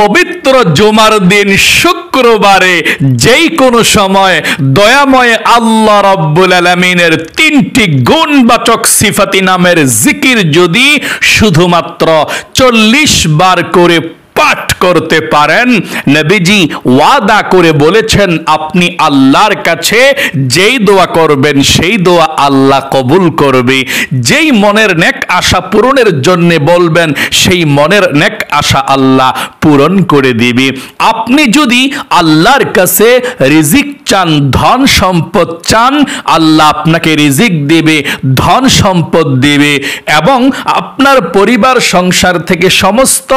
পবিত্র জুমার দিন শুক্রবারে যেই কোনো সময় দয়াময় আল্লাহ রাব্বুল আলামিনের 3টি গুণবাচক সিফাতি নামের জিকির যদি শুধুমাত্র 40 বার করে পাঠ করতে পারেন, নবীজি ওয়াদা করে বলেছেন আপনি আল্লাহর কাছে যেই দোয়া করবেন সেই দোয়া আল্লাহ কবুল করবে। যেই মনের নেক আশা পূরণের জন্য বলবেন সেই মনের নেক আশা আল্লাহ পূরণ করে দিবে। আপনি যদি আল্লাহর কাছে রিজিক চান, ধন সম্পদ চান, আল্লাহ আপনাকে রিজিক দেবে, ধন সম্পদ দেবে এবং আপনার পরিবার সংসার থেকে সমস্ত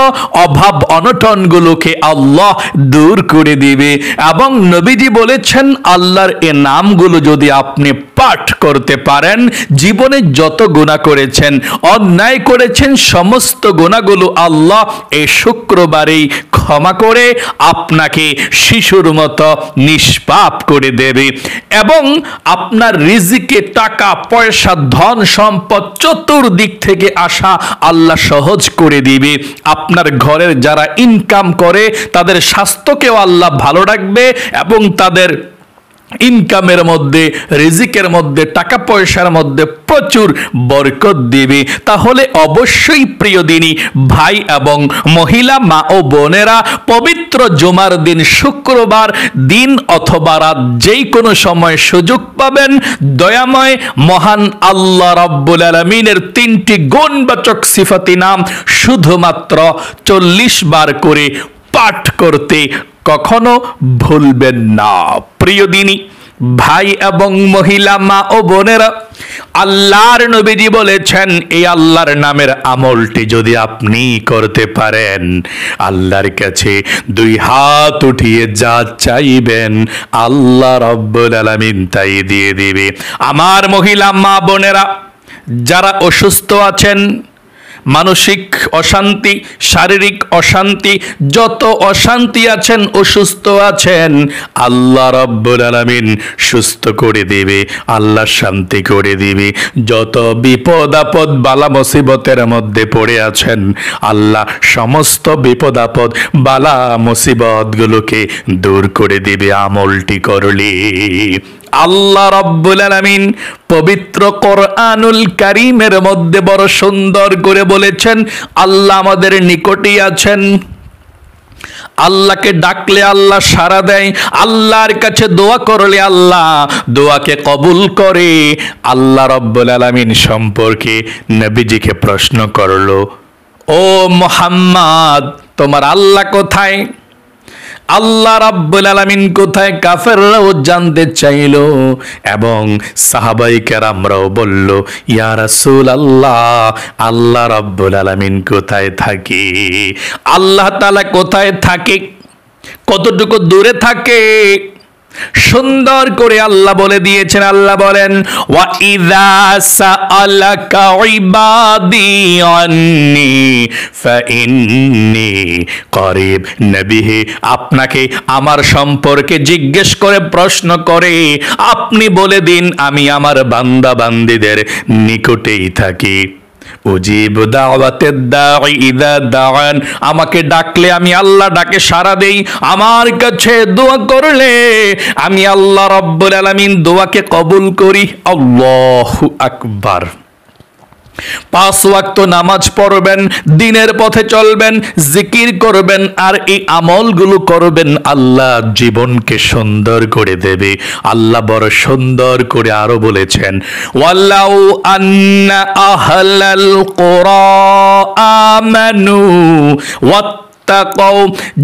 অভাব অনটনগুলোকে আল্লাহ দূর করে দিবে। এবং নবীজি বলেছেন আল্লাহর এ নামগুলো যদি আপনি পাঠ করতে পারেন, জীবনে যত গুনাহ করেছেন, অন্যায় করেছেন, সমস্ত গুনাহগুলো আল্লাহ এই শুক্রবারেই ক্ষমা করে আপনাকে শিশুর মতো নিষ্পাপ করে দেবে এবং আপনার রিজিকে টাকা পয়সা ধন সম্পদ চতুর্দিক থেকে আসা আল্লাহ সহজ করে দিবে। আপনার ঘরের যারা ইনকাম করে তাদের স্বাস্থ্যকেও আল্লাহ ভালো রাখবে এবং তাদের ইনকামের মধ্যে, রিজিকের মধ্যে, টাকা পয়সার মধ্যে প্রচুর বরকত দিবে। তাহলে অবশ্যই প্রিয় দিনী ভাই এবং মহিলা মা ও বোনেরা, পবিত্র জুমার দিন শুক্রবার দিন অথবা রাত যেই কোনো সময় সুযোগ পাবেন, দয়াময় মহান আল্লাহ রাব্বুল আলামিনের 3টি গুণবাচক সিফাতি নাম শুধুমাত্র 40 বার করে পাঠ করতে কখনো ভুলবেন না। প্রিয় দিনী ভাই এবং মহিলা মা ও বোনেরা, আল্লাহর নবীজি বলেছেন এই আল্লাহর নামের আমলটি যদি আপনি করতে পারেন, আল্লাহর কাছে 2 হাত উঠিয়ে যা চাইবেন আল্লাহ রাব্বুল আলামিন তাই দিয়ে দিবে। আমার মহিলা মা বোনেরা, যারা অসুস্থ আছেন, মানসিক অশান্তি, শারীরিক অশান্তি, যত অশান্তি আছেন, অসুস্থ আছেন, আল্লাহ রাব্বুল আলামিন সুস্থ করে দেবে, আল্লাহ শান্তি করে দিবে। যত বিপদ আপদ বালা মুসিবতের মধ্যে পড়ে আছেন, আল্লাহ সমস্ত বিপদ আপদ বালা মুসিবতগুলোকে দূর করে দিবে আমলটি করলে। আল্লাহ রাব্বুল আলামিন পবিত্র কোরআনুল কারীমের মধ্যে বড় সুন্দর করে বলেছেন, আল্লাহ আমাদের নিকটেই আছেন। আল্লাহকে ডাকলে আল্লাহ সাড়া দেয়, আল্লাহর কাছে দোয়া করলে আল্লাহ দোয়াকে কবুল করে। আল্লাহ রাব্বুল আলামিন সম্পর্কে নবীজিকে প্রশ্ন করলো, ও মুহাম্মদ, তোমার আল্লাহ কোথায়? আল্লাহ রাব্বুল আলামিন কোথায়? কাফেররাও জানতে চাইল এবং সাহাবায়ে কেরামরাও বলল, ইয়া রাসূলুল্লাহ, আল্লাহ রাব্বুল আলামিন কোথায় থাকে? আল্লাহ তাআলা কোথায় থাকে? কতটুকু দূরে থাকে? সুন্দর করে আল্লাহ বলে দিয়েছেন। আল্লাহ বলেন, ওয়া ইযা সাআলাকা ইবাদি আন্নি ফাইন্নী করিব। নবী হে, আপনাকে আমার সম্পর্কে জিজ্ঞেস করে প্রশ্ন করে আপনি বলে দিন আমি আমার বান্দা বান্দীদের নিকটেই থাকি। উজিব দাওয়াতেদ দাঈ ইযা দাআন, আমাকে ডাকলে আমি আল্লাহ ডাকে সাড়া দেই, আমার কাছে দোয়া করলে আমি আল্লাহ রাব্বুল আলামিন দোয়াকে কবুল করি। আল্লাহু আকবার। 5 ওয়াক্ত নামাজ পড়বেন, দিনের পথে চলবেন, জিকির করবেন আর এই আমলগুলো করবেন, আল্লাহ জীবনকে সুন্দর করে দেবে। আল্লাহ বড় সুন্দর করে আরো বলেছেন, ওয়ালাউ আন্না আহলাল কুরা আমানু ওয়াত্তাকাউ,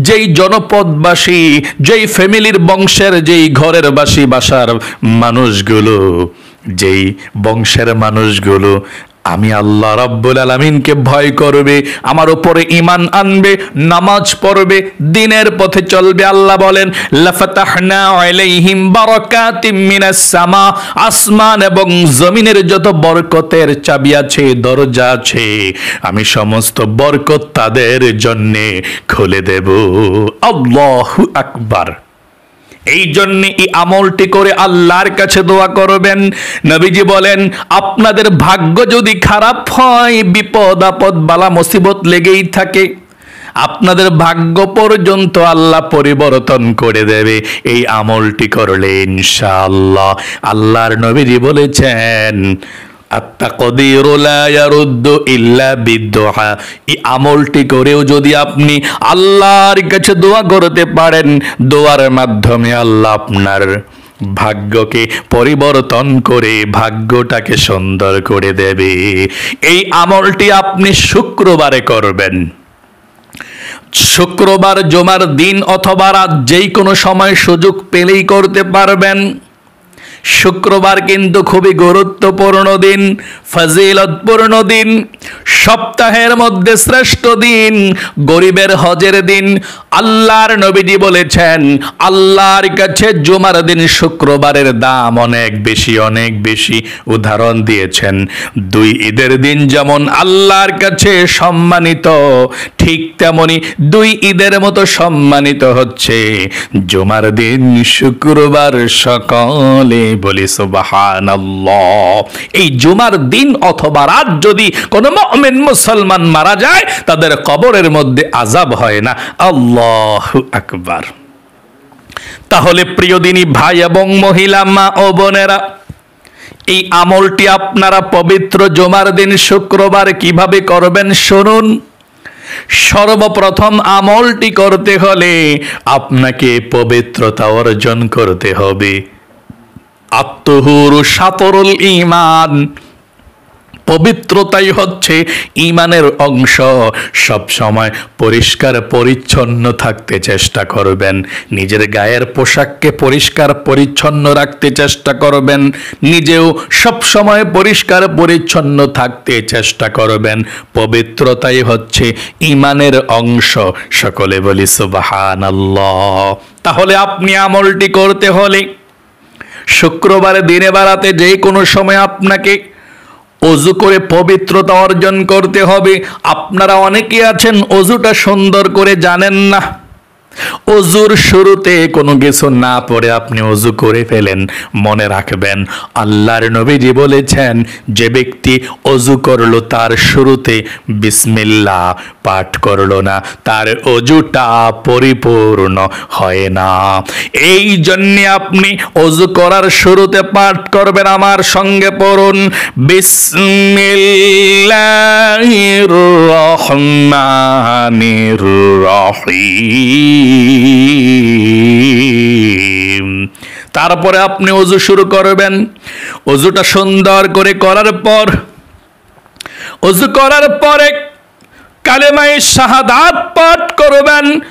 যেই জনপদবাসী, যেই ফ্যামিলির বংশের, যেই ঘরের বাসার মানুষগুলো, যেই বংশের মানুষগুলো আমি আল্লাহ রাব্বুল আলামিনকে ভয় করবে, আমার উপরে ঈমান আনবে, নামাজ পড়বে, দিনের পথে চলবে, আল্লাহ বলেন লাফাতাহনা আলাইহিম বারাকাতিম মিনাস সামা, আসমান এবং জমিনের যত বরকতের চাবি আছে, দরজা আছে, আমি সমস্ত বরকত তাদের জন্য খুলে দেব। আল্লাহু আকবার। এই জন্য এই আমলটি করে আল্লাহর কাছে দোয়া করবেন। নবীজি বলেন, আপনাদের ভাগ্য যদি খারাপ হয়, বিপদ আপদ বালা মুসিবত লেগেই থাকে, আপনাদের ভাগ্য পর্যন্ত আল্লাহ পরিবর্তন করে দেবে এই আমলটি করলে ইনশাআল্লাহ। আল্লাহর নবীজি বলেছেন আত-তাকদীরু লা ইয়ারুদ্দু ইল্লা বিদ-দুআ। এই আমলটি করেও যদি আপনি আল্লাহর কাছে দোয়া করতে পারেন, দোয়ার মাধ্যমে আল্লাহ আপনার ভাগ্যকে পরিবর্তন করে ভাগ্যটাকে সুন্দর করে দেবে। এই আমলটি আপনি শুক্রবারে করবেন। শুক্রবার জুমার দিন অথবা রাত যেই কোনো সময় সুযোগ পেলেই করতে পারবেন। শুক্রবার কিন্তু খুবই গুরুত্বপূর্ণ দিন, ফজিলতপূর্ণ দিন, সপ্তাহের মধ্যে শ্রেষ্ঠ দিন, গরিবের হজের দিন। আল্লাহর নবীজি বলেছেন আল্লাহর কাছে জুমার দিন শুক্রবারের দাম অনেক বেশি, অনেক বেশি। উদাহরণ দিয়েছেন দুই ঈদের দিন যেমন আল্লাহর কাছে সম্মানিত, ঠিক তেমনি দুই ঈদের মতো সম্মানিত হচ্ছে জুমার দিন শুক্রবার। সকলে বলি সুবহানাল্লাহ। এই জুমার দিন অথবা রাত যদি কোনো মুমিন মুসলমান মারা যায়, তাদের কবরের মধ্যে আযাব হয় না। আল্লাহু আকবার। তাহলে প্রিয় দিনী ভাই এবং মহিলা, মা ও বোনেরা, এই আমলটি আপনারা পবিত্র জুমার দিন শুক্রবার কিভাবে করবেন শুনুন। সর্বপ্রথম আমলটি করতে হলে আপনাকে পবিত্রতা অর্জন করতে হবে। আত-তাহুরু শাতরুল ঈমান। পবিত্রতাই হচ্ছে ঈমানের অংশ। সব সময় পরিষ্কার পরিচ্ছন্ন থাকতে চেষ্টা করবেন। নিজের গায়ের পোশাককে পরিষ্কার পরিচ্ছন্ন রাখতে চেষ্টা করবেন। নিজেও সব সময় পরিষ্কার পরিচ্ছন্ন থাকতে চেষ্টা করবেন। পবিত্রতাই হচ্ছে ঈমানের অংশ। সকলে বলি সুবহানাল্লাহ। তাহলে আপনি আমলটি করতে হলে শুক্রবারে দিনে বেলাতে যে কোনো সময় আপনাকে ওযু করে পবিত্রতা অর্জন করতে হবে। আপনারা অনেকেই আছেন ওযুটা সুন্দর করে জানেন না। ওযুর শুরুতে কোনো কিছু না পড়ে আপনি ওযু করে ফেলেন। মনে রাখবেন আল্লাহর নবীজি বলেছেন যে ব্যক্তি ওযু করলো তার শুরুতে বিসমিল্লাহ পাঠ করলো না, তার ওযুটা পরিপূর্ণ হয় না। এই জন্য আপনি ওযু করার শুরুতে পাঠ করবেন, আমার সঙ্গে পড়ুন, বিসমিল্লাহির রহমানির রহিম। তারপরে আপনি ওযু শুরু করবেন। ওযুটা সুন্দর করে করার পর, ওযু করার পরে কালেমায়ে শাহাদাত পাঠ করবেন।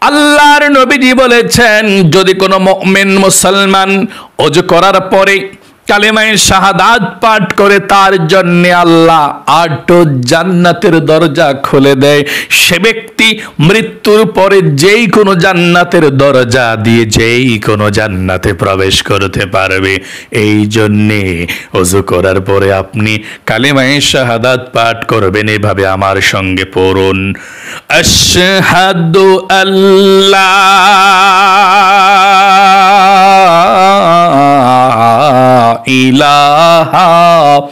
আল্লাহর নবীজি বলেছেন যদি কোনো মুমিন মুসলমান ওযু করার পরে কালেমায়ে শাহাদাত পাঠ করে, তার জন্য আল্লাহ 8 জান্নাতের দরজা খুলে দেয়। সে ব্যক্তি মৃত্যুর পরে যেই কোনো জান্নাতের দরজা দিয়ে যেই কোনো জান্নাতে প্রবেশ করতে পারবে। এই জন্যে ওযু করার পরে আপনি কালেমায়ে শাহাদাত পাঠ করবেন। এভাবে আমার সঙ্গে পড়ুন, আশহাদু আল্লাহ ইলাহা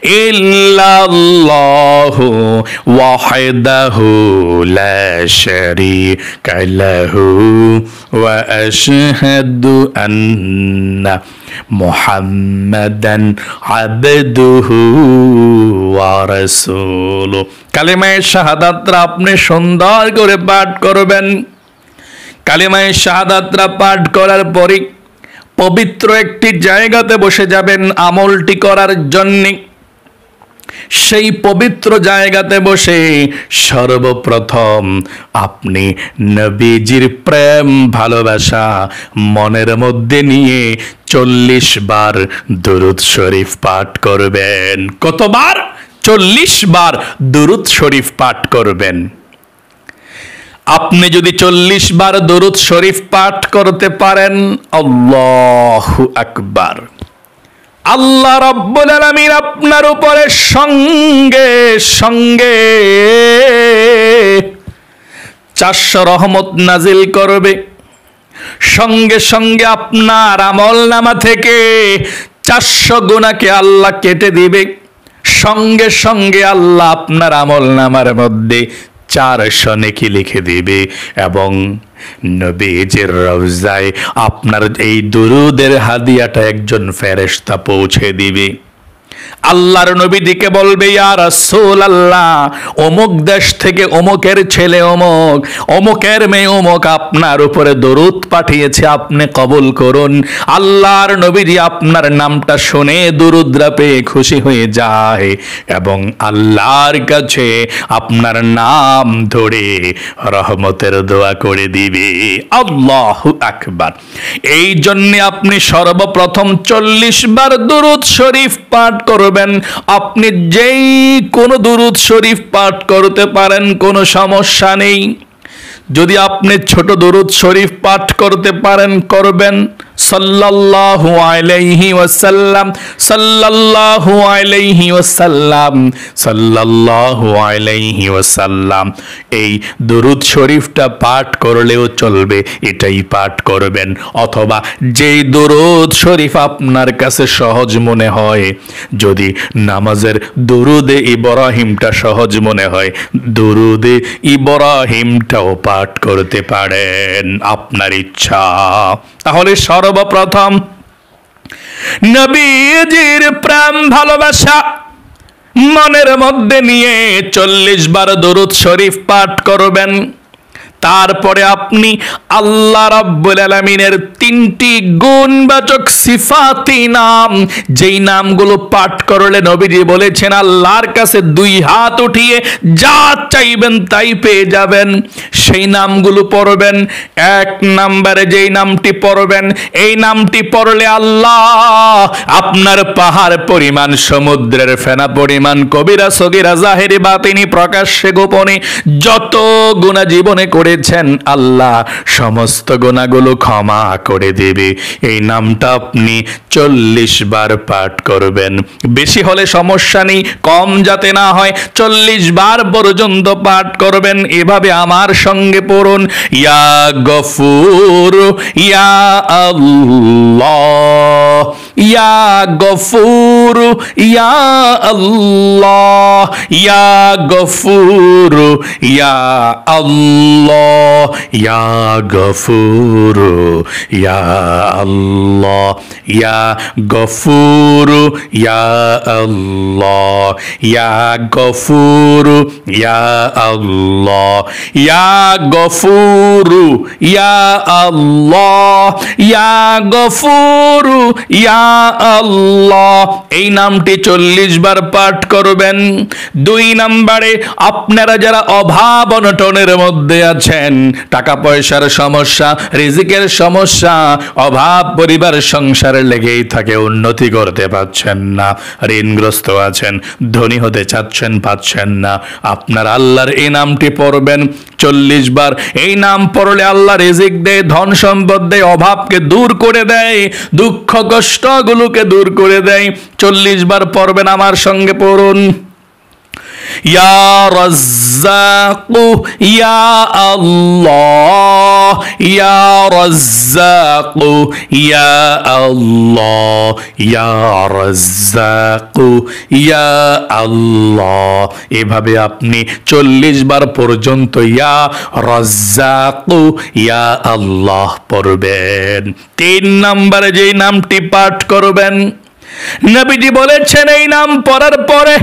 ইল্লাল্লাহু ওয়াহদাহু লা শারীকা লাহু ওয়া আশহাদু আন্না মুহাম্মাদান আবদুহু ওয়া রাসূলুহু। কালেমায়ে শাহাদাতটা আপনি সুন্দর করে পাঠ করবেন। কালেমায়ে শাহাদাতটা পাঠ করার পরে পবিত্র একটি জায়গাতে বসে যাবেন আমলটি করার জন্য। সেই পবিত্র জায়গাতে বসে সর্বপ্রথম আপনি নবীজির প্রেম ভালোবাসা মনের মধ্যে নিয়ে 40 বার দুরূদ শরীফ পাঠ করবেন। কতবার? 40 বার দুরূদ শরীফ পাঠ করবেন। আপনি যদি 40 বার দুরূদ শরীফ পাঠ করতে পারেন, আল্লাহু আকবার, আল্লাহ রাব্বুল আলামিন আপনার উপরে সঙ্গে সঙ্গে 400 রহমত নাজিল করবে। সঙ্গে সঙ্গে আপনার আমলনামা থেকে 400 গুনাহকে আল্লাহ কেটে দিবে। সঙ্গে সঙ্গে আল্লাহ আপনার আমলনামার মধ্যে 400 নেকি লিখে দিবে এবং নবীজির রওজায় আপনার এই দুরুদের হাদিয়াটা একজন ফেরেশতা পৌঁছে দিবে। আল্লাহর নবী দিকে বলবে, ইয়া রাসূলুল্লাহ, অমুক দেশ থেকে অমুকের ছেলে অমুক, অমুকের মেয়ে অমুক আপনার উপরে দরুদ পাঠিয়েছে, আপনি কবুল করুন। আল্লাহর নবীজি আপনার নামটা শুনে দুরুদরা পেয়ে খুশি হয়ে যায় এবং আল্লাহর কাছে আপনার নাম ধরে রহমতের দোয়া করে দিবে। আল্লাহু আকবার। এই জন্য আপনি সর্বপ্রথম 40 বার দুরুদ শরীফ পাঠ করবেন। আপনি যেই কোনো দুরুদ শরীফ পাঠ করতে পারেন, কোনো সমস্যা নেই। যদি আপনি ছোট দুরুদ শরীফ পাঠ করতে পারেন, করবেন। সাল্লাল্লাহু আলাইহি ওয়াসাল্লাম, সাল্লাল্লাহু আলাইহি ওয়াসাল্লাম, সাল্লাল্লাহু আলাইহি ওয়াসাল্লাম, এই দুরুদ শরীফটা পাঠ করলেও চলবে, এটাই পাঠ করবেন। অথবা যেই দুরুদ শরীফ আপনার কাছে সহজ মনে হয়, যদি নামাজের দুরুদে ইব্রাহিমটা সহজ মনে হয়, দুরুদে ইব্রাহিমটাও পাঠ করতে পারেন, আপনার ইচ্ছা। তাহলে সর্বপ্রথম নবীজির প্রেম ভালোবাসা মনের মধ্যে নিয়ে 40 বার দরুদ শরীফ পাঠ করবেন। তারপরে আপনি আল্লাহ রাব্বুল আলামিনের 3টি গুণবাচক সিফাতি নাম, যেই নামগুলো পাঠ করলে নবীজি বলেছেন আল্লাহর কাছে 2 হাত উঠিয়ে যা চাইবেন তাই পেয়ে যাবেন, সেই নামগুলো পড়বেন। 1 নম্বরে যেই নামটি পড়বেন, এই নামটি পড়লে আল্লাহ আপনার পাহাড় পরিমাণ, সমুদ্রের ফেনা পরিমাণ, কবিরা সগীরা জাহেরি বাতিনি, প্রকাশ্যে গোপনে যত গুনাহ জীবনে করেছেন আল্লাহ সমস্ত গুনাহগুলো ক্ষমা করে দেবে। এই নামটা আপনি 40 বার পাঠ করবেন। বেশি হলে সমস্যা নেই, কম যাতে না হয় 40 বার পর্যন্ত পাঠ করবেন। এভাবে আমার সঙ্গে পড়ুন, ইয়া গফুর ইয়া আল্লাহ, ইয়া গফুর ইয়া আল্লাহ, ইয়া গফুর ইয়া আল্লাহ, ইয়া গফুর ইয়া আল্লাহ, ইয়া গফুর ইয়া আল্লাহ, ইয়া গফুর ইয়া আল্লাহ, ইয়া গফুর ইয়া আল্লাহ, ইয়া গফুর ইয়া আল্লাহ। এই নামটি 40 বার পাঠ করবেন। 2 নম্বরে আপনারা যারা অভাব অনটনের মধ্যে আছেন, টাকা পয়সার সমস্যা, রিজিকের সমস্যা, অভাব পরিবার সংসারে লেগেই থাকে, উন্নতি করতে পারছেন না, ঋণগ্রস্ত আছেন, ধনী হতে চাচ্ছেন, পাচ্ছেন না, আপনার আল্লাহর এই নামটি পড়বেন 40 বার। এই নাম পড়লে আল্লাহ রিজিক দেয়, ধন সম্পদ দেয়, অভাবকে দূর করে দেয়, দুঃখ কষ্টগুলোকে দূর করে দেয়। 40 বার পড়বেন, আমার সঙ্গে পড়ুন, ইয়া রাজ্জাকু ইয়া আল্লাহ, ইয়া রাজ্জাকু ইয়া আল্লাহ, ইয়া রাজ্জাকু ইয়া আল্লাহ। এভাবে আপনি 40 বার পর্যন্ত ইয়া রাজ্জাকু ইয়া আল্লাহ পড়বেন। 3 নম্বরে যেই নামটি পাঠ করবেন, নবীজি বলেছেন এই নাম পড়ার পরে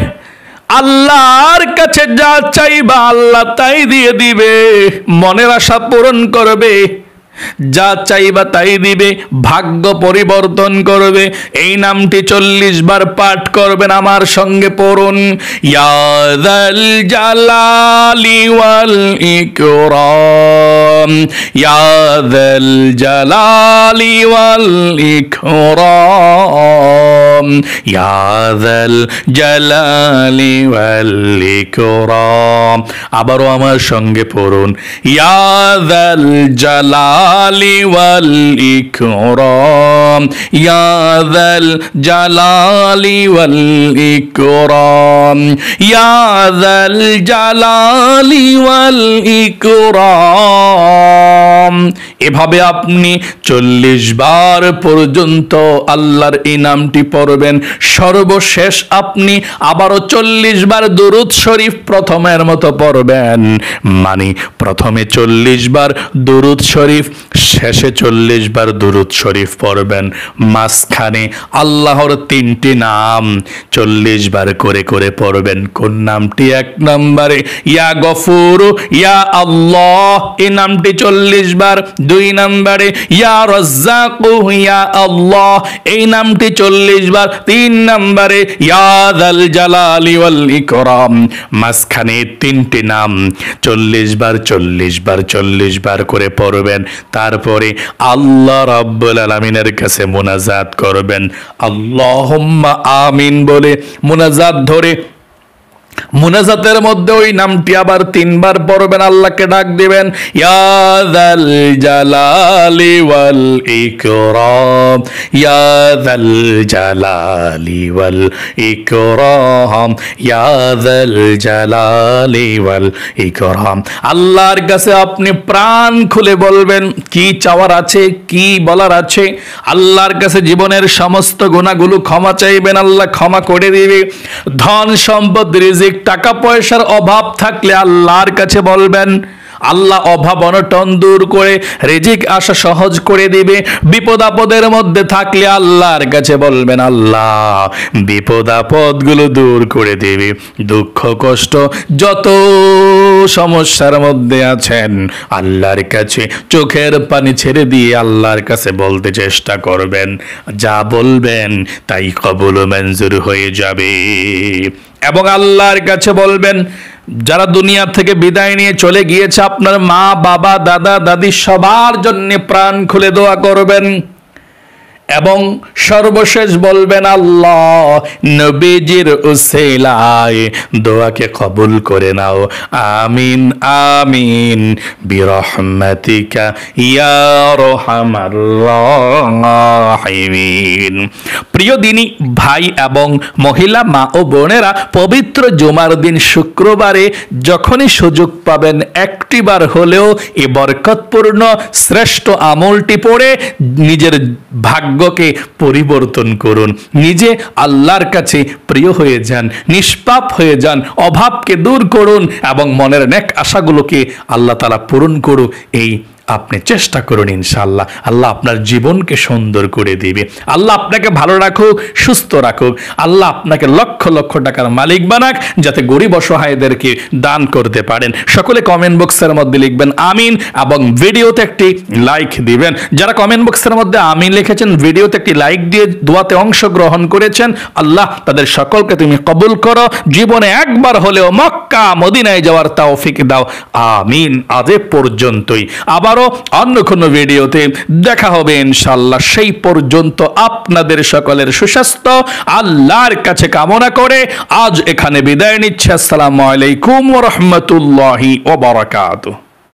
আল্লাহর কাছে যা চাইবা আল্লাহ তাই দিয়ে দিবে, মনের আশা পূরণ করবে, যা চাইবা তাই দিবে, ভাগ্য পরিবর্তন করবে। এই নামটি 40 বার পাঠ করবেন, আমার সঙ্গে পড়ুন, ইয়া যাল জালালি ওয়াল ইকরাম, ইয়া যাল জালালি ওয়াল ইকরাম, ইয়া যাল জালালি ওয়াল ইকরাম। আবারও আমার সঙ্গে পড়ুন, ইয়া যাল জালালি ওয়াল ইকরাম, ইয়া যাল জালালি ওয়াল ইকরাম, ইয়া যাল জালালি ওয়াল ইকরাম। এভাবে আপনি 40 বার পর্যন্ত আল্লাহর এই নামটি পড়বেন। সর্বশেষ আপনি আবারও 40 বার দুরূদ শরীফ প্রথমের মতো পড়বেন, মানে প্রথমে 40 বার দুরূদ শরীফ, শেষে 40 বার দুরূদ শরীফ পড়বেন। মাঝখানে আল্লাহর 3টি নাম 40 বার করে করে পড়বেন। কোন নামটি? 1 নম্বরে ইয়া গফুর, ইয়া আল্লাহ, এই নামটি 40 বার। 2 নম্বরে ইয়া রাজ্জাক, ইয়া আল্লাহ, এই নামটি 40 বার। 3 নম্বরে ইয়া যাল জালালি ওয়াল ইকরাম। মাঝখানে 3টি নাম 40 বার 40 বার 40 বার করে পড়বেন। তারপরে আল্লাহ রাব্বুল আলামিনের কাছে মুনাজাত করবেন। আল্লাহুম্মা আমিন বলে মুনাজাত ধরে, মুনাজাতের মধ্যে ওই নামটি আবার 3 বার পড়বেন, আল্লাহকে ডাক দিবেন, ইয়া যাল জালালি ওয়াল ইকরাম, ইয়া যাল জালালি ওয়াল ইকরাম, ইয়া যাল জালালি ওয়াল ইকরাম। আল্লাহর কাছে আপনি প্রাণ খুলে বলবেন কি চাওয়ার আছে, কি বলার আছে। আল্লাহর কাছে জীবনের সমস্ত গুনাহগুলো ক্ষমা চাইবেন, আল্লাহ ক্ষমা করে দিবে। ধন সম্পদ, রিজিক, টাকা পয়সার অভাব থাকলে আল্লাহর কাছে বলবেন, আল্লাহ অভাব অনটন দূর করে রিজিক আসা সহজ করে দিবে। বিপদ আপদের মধ্যে থাকলে আল্লাহর কাছে বলবেন, আল্লাহ বিপদ আপদগুলো দূর করে দিবে। দুঃখ কষ্ট যত সমস্যার মধ্যে আছেন আল্লাহর কাছে চোখের পানি ছেড়ে দিয়ে আল্লাহর কাছে বলতে চেষ্টা করবেন। যা বলবেন তাই কবুল ও মঞ্জুর হয়ে যাবে। এবং আল্লাহর কাছে বলবেন, যারা দুনিয়া থেকে বিদায় নিয়ে চলে গিয়েছে, আপনার মা বাবা দাদা দাদি সবার জন্য প্রাণ খুলে দোয়া করবেন। এবং সর্বশেষ বলবেন, আল্লাহ নবীজির উসিলায় দোয়াকে কবুল করে নাও, আমিন আমিন বিরহমাতিকা ইয়া আরহামার রাহিমিন। প্রিয় দিনী ভাই এবং মহিলা মা ও বোনেরা, পবিত্র জুমার দিন শুক্রবারে যখনই সুযোগ পাবেন, একটি বার হলেও এই বরকতপূর্ণ শ্রেষ্ঠ আমলটি পড়ে নিজের ভাগ্যকে পরিবর্তন করুন। নিজে আল্লাহর কাছে প্রিয় হয়ে যান, নিষ্পাপ হয়ে যান, অভাবকে দূর করুন এবং মনের নেক আশাগুলোকে আল্লাহ তাআলা পূরণ করুন। এই আপনি চেষ্টা করুন, ইনশাআল্লাহ আল্লাহ আপনার জীবনকে সুন্দর করে দিবে। আল্লাহ আপনাকে ভালো রাখুক, সুস্থ রাখুক। আল্লাহ আপনাকে লক্ষ লক্ষ টাকার মালিক বানাক, যাতে গরিব অসহায়দেরকে দান করতে পারেন। সকলে কমেন্ট বক্সের মধ্যে লিখবেন আমিন এবং ভিডিওতে একটি লাইক দিবেন। যারা কমেন্ট বক্সের মধ্যে আমিন লিখেছেন, ভিডিওতে একটি লাইক দিয়ে দোয়াতে অংশগ্রহণ করেছেন, আল্লাহ তাদের সকলকে তুমি কবুল করো। জীবনে একবার হলেও মক্কা মদিনায় যাওয়ার তৌফিক দাও, আমিন। আজ পর্যন্তই, আবার অন্য কোনো ভিডিওতে দেখা হবে ইনশাআল্লাহ। সেই পর্যন্ত আপনাদের সকলের সুস্বাস্থ্য আল্লাহর কাছে কামনা করে আজ এখানে বিদায় নিচ্ছি। আসসালামু আলাইকুম ওয়া রাহমাতুল্লাহি ওয়া বারাকাতুহু।